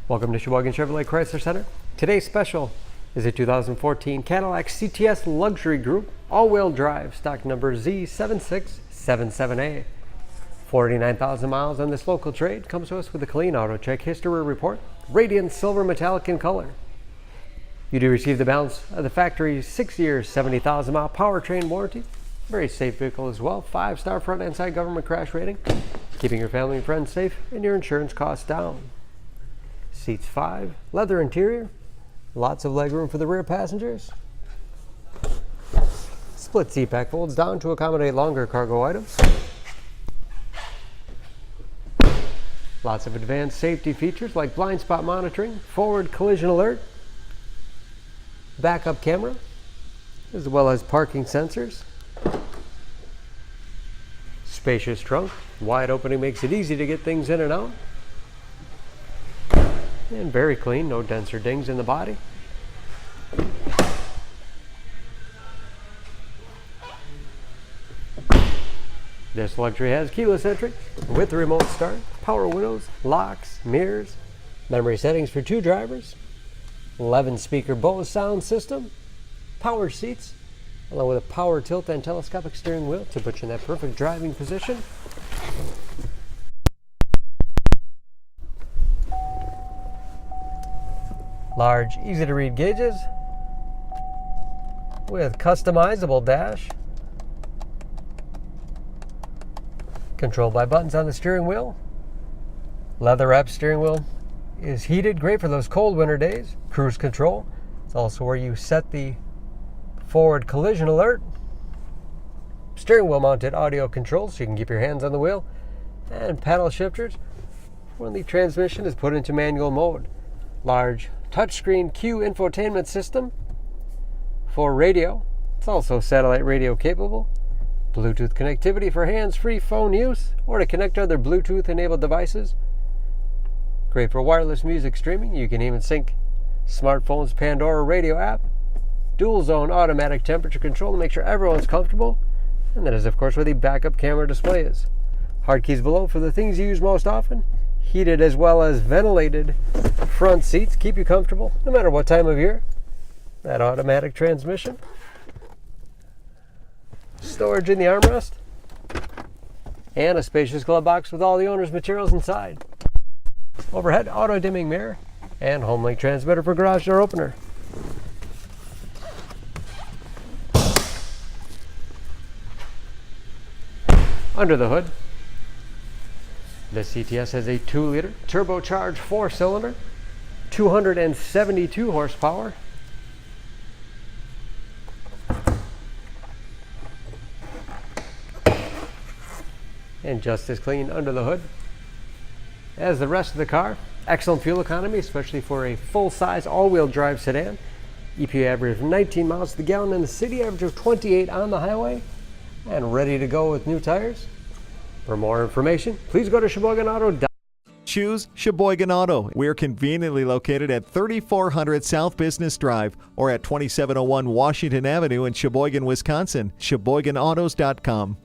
Welcome to Sheboygan Chevrolet Chrysler Center. Today's special is a 2014 Cadillac CTS Luxury Group all-wheel drive, stock number Z7677A. 49,000 miles on this local trade. Comes to us with a clean auto check history report, radiant silver metallic in color. You do receive the balance of the factory 6 years, 70,000 mile powertrain warranty. Very safe vehicle as well. 5-star front and side government crash rating, keeping your family and friends safe and your insurance costs down. Seats 5, leather interior, lots of legroom for the rear passengers. Split seat back folds down to accommodate longer cargo items. Lots of advanced safety features like blind spot monitoring, forward collision alert, backup camera, as well as parking sensors. Spacious trunk, wide opening makes it easy to get things in and out. And very clean, no dents or dings in the body. This luxury has keyless entry with the remote start, power windows, locks, mirrors, memory settings for 2 drivers, 11-speaker Bose sound system, power seats, along with a power tilt and telescopic steering wheel to put you in that perfect driving position. Large, easy-to-read gauges with customizable dash. Controlled by buttons on the steering wheel. Leather-wrapped steering wheel is heated, great for those cold winter days. Cruise control. It's also where you set the forward collision alert. Steering wheel mounted audio controls so you can keep your hands on the wheel. And paddle shifters when the transmission is put into manual mode. Large touchscreen Q infotainment system for radio. It's also satellite radio capable. Bluetooth connectivity for hands-free phone use or to connect to other Bluetooth-enabled devices. Great for wireless music streaming. You can even sync smartphone's Pandora radio app. Dual zone automatic temperature control to make sure everyone's comfortable. And that is, of course, where the backup camera display is. Hard keys below for the things you use most often. Heated as well as ventilated front seats. Keep you comfortable no matter what time of year. That automatic transmission. Storage in the armrest. And a spacious glove box with all the owner's materials inside. Overhead auto dimming mirror and home link transmitter for garage door opener. Under the hood, this CTS has a 2-liter turbocharged 4-cylinder, 272 horsepower. And just as clean under the hood as the rest of the car. Excellent fuel economy, especially for a full-size all-wheel drive sedan. EPA average of 19 miles to the gallon in the city, average of 28 on the highway, and ready to go with new tires. For more information, please go to SheboyganAuto.com. Choose Sheboygan Auto. We're conveniently located at 3400 South Business Drive or at 2701 Washington Avenue in Sheboygan, Wisconsin. SheboyganAutos.com.